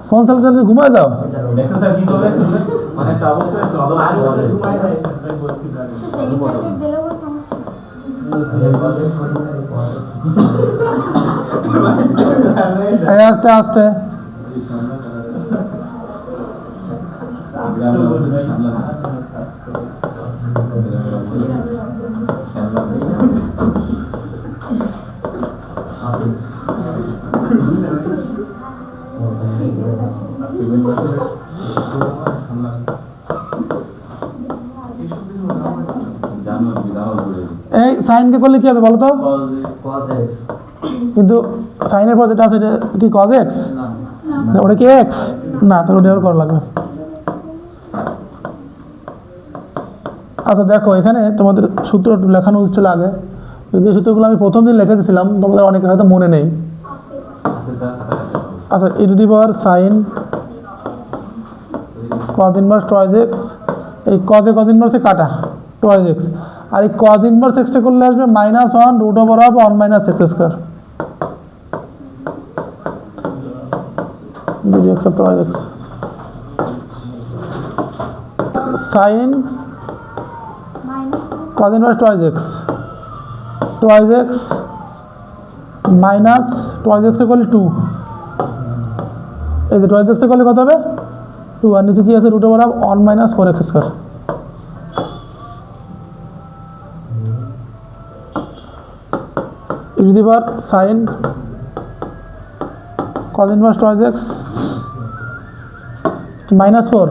Phone চালিয়ে ঘুমায় যাও। আস্তে আস্তে এই সাইনকে করলে কি হবে বলো তো? কিন্তু সাইনের পর যেটা আছে এটা কি কজ এক্স? ওটা কি এক্স না, তাহলে ওটা করা লাগবে। আচ্ছা দেখো, এখানে তোমাদের সূত্র লেখানো উচিত ছিল আগে। যে সূত্রগুলো আমি প্রথম দিন লিখে দিয়েছিলাম, তোমাদের অনেকের হয়তো মনে নেই। আচ্ছা, e to the power sine cos inverse twice x, এই কজ ইনভার্সে কাটা টয়েস এক্স, আর এই কজ ইনভার্স এক্সটা করলে আসবে -1 root over of 1 minus x square dx of twice x sine cos inverse twice x minus twice x করলে 2, এই যে toys x করলে কত হবে 2, আর নিচে কি আছে root over of 1 minus 4x square. e to the power sin cos inverse twice x -4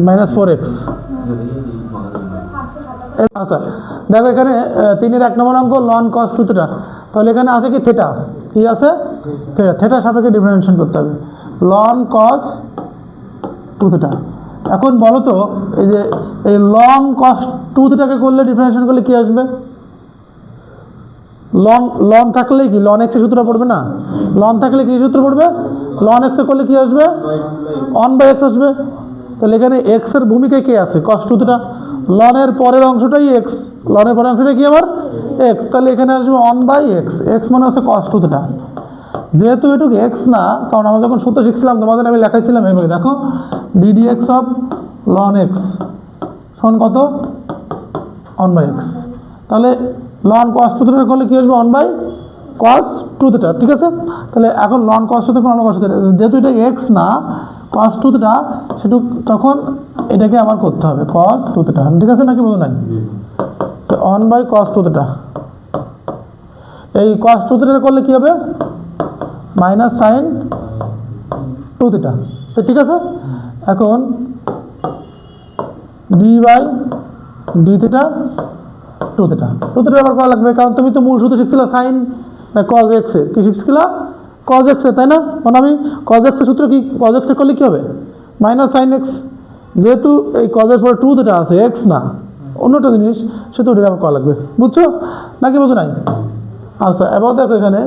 -4x। আচ্ছা দেখো, এখানে 3-এর 1 নম্বর অঙ্ক লন কস 2 থিটা, তাহলে এখানে আছে কি থিটা, কি আছে থিটা, থিটার সাপেক্ষে ডিফারেন্সিয়েশন করতে হবে লন কস 2 থিটা। এখন বলো তো, এই যে এই লন কস 2 থিটাকে করলে ডিফারেন্সিয়েশন করলে কি আসবে? লন থাকলে কি লন এক্স এর সূত্র পড়বে না? লন থাকলে কি সূত্র পড়বে? লন এক্স এ করলে কি আসবে? 1/x আসবে। তাহলে এখানে এক্স এর ভূমিকায় কে আছে? কস 2 থিটা। লনের পরের অংশটাই এক্স, লনের পরের অংশটা কি আবার এক্স, তাহলে এখানে আসবে 1/x, এক্স মানে হচ্ছে কস 2 থিটা। যেহেতু এটুকু এক্স না, কারণ আমরা যখন সূত্র শিখছিলাম তোমাদের আমি লেখাইছিলাম এইভাবে, দেখো ddx অফ লন এক্স সমান কত 1/x, তাহলে লন কস 2 থিটা করলে কি আসবে 1/cos 2 থিটা, ঠিক আছে। তাহলে এখন লন কস 2 থিটা লন কস 2 থিটা, যেহেতু এটা এক্স না cos 2 থিটা, সেটু তখন এটাকে আমার করতে হবে cos 2 থিটা, ঠিক আছে নাকি বোঝো নাই? 1/cos 2 থিটা, এই cos 2 থিটা করলে কি হবে মাইনাস সাইন 2 থিটা, ঠিক আছে। এখন d থিটা 2 থিটা, 2 থিটা আবার করা লাগবে, কারণ তুমি তো মূল সূত্র শিখছিলা সাইন cos x এর, কি শিখছিলা cos x এর, তাই না? মানে আমি cos x এর সূত্র কি, cos x এর করলে কি হবে মাইনাস সাইন x, যেহেতু এই cos এর পরে 2 থিটা আছে x না অন্যটা জিনিস, সেহেতু ওটা আমার করা লাগবে, বুঝছো নাকি বুঝো নাই? আচ্ছা এবার দেখো এখানে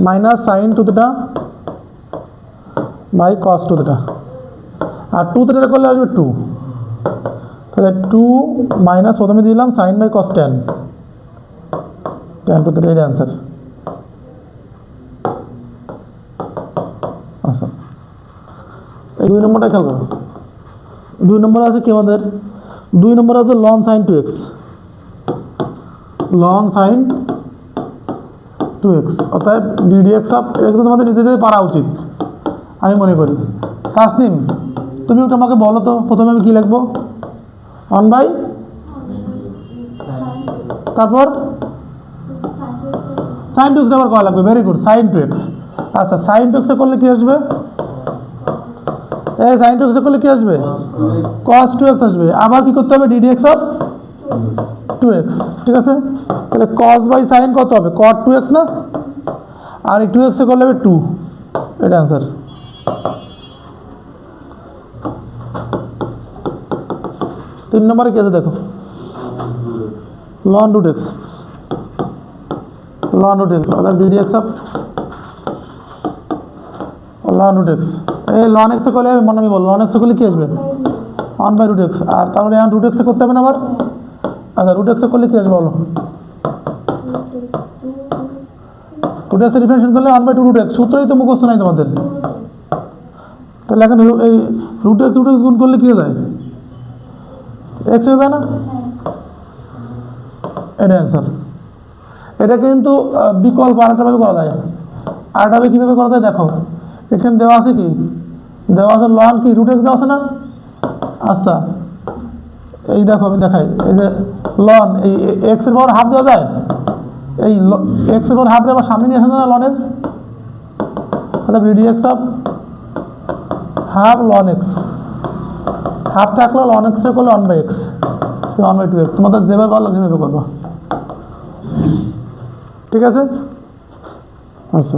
minus sine 2 theta by cos 2 theta, আর 2 থিটা করলে আসবে 2, তাহলে 2 মাইনাস প্রথমে দিলাম sine by cos tan 2 theta, এর অ্যান্সার। আচ্ছা এই 2 নম্বরটা খেয়াল করো, 2 নম্বর আছে কি আমাদের, 2 নম্বর আছে loan sign 2x, loan sign 2x, অর্থাৎ ddx অফ, এটা কিন্তু তোমাদের নিজেদের পারা উচিত আমি মনে করি। তাসনিম তুমি ওটা আমাকে বলো তো, প্রথমে আমি কি লিখবো 1/, তারপর সাইন 2x আবার করা লাগবে, ভেরি গুড সাইন 2x। আচ্ছা সাইন 2x করলে কি আসবে, এই সাইন 2x করলে কি আসবে cos 2x আসবে, আবার কি করতে হবে ddx অফ 2x, ঠিক আছে। তাহলে cos বাই সাইন কত হবে cot 2x না, আর এই 2x করলে হবে 2, এটা অ্যান্সার। তিন নম্বরে কি আছে দেখো, ln root x, ln root x অর্থাৎ BD x of ln root x. এই লন এক্সে করলে মনে আমি বল, লন এক্সে করলে কি আসবে 1/√x, আর তাহলে এখন রুট এক্সে করতে হবে না আবার। আচ্ছা রুট এক্সে করলে কি আসবে বলো, রুট এক্সে ডিফারেন্সিয়েশন করলে 1/2√x, সূত্রই তো মুখস্থ নাই তোমাদের। তাহলে এখন এই রুট এক্স গুণ করলে কি হয়ে যায়, এক্স হয়ে যায় না, এটা অ্যান্সার। এটা কিন্তু বিকল্প আরেকটাভাবে করা যায়। আরেকটাভাবে কীভাবে করা যায় দেখো, এখানে দেওয়া আছে কি, দেওয়া আছে লন কি রুট এক্স দেওয়া আছে না। আচ্ছা এই দেখো আমি দেখাই, এই যে লন এই এক্সের পাওয়ার হাফ দেওয়া যায়, এই এক্সের পাওয়ার হাফ দেওয়া সামনে নিয়ে আসে না লনের, অর্থাৎ BD x of half loan x, half থাকলে লন এক্সের করলে 1/x, 1/2x, তোমাদের যেভাবে ভালো সেভাবে করবো, ঠিক আছে। আচ্ছা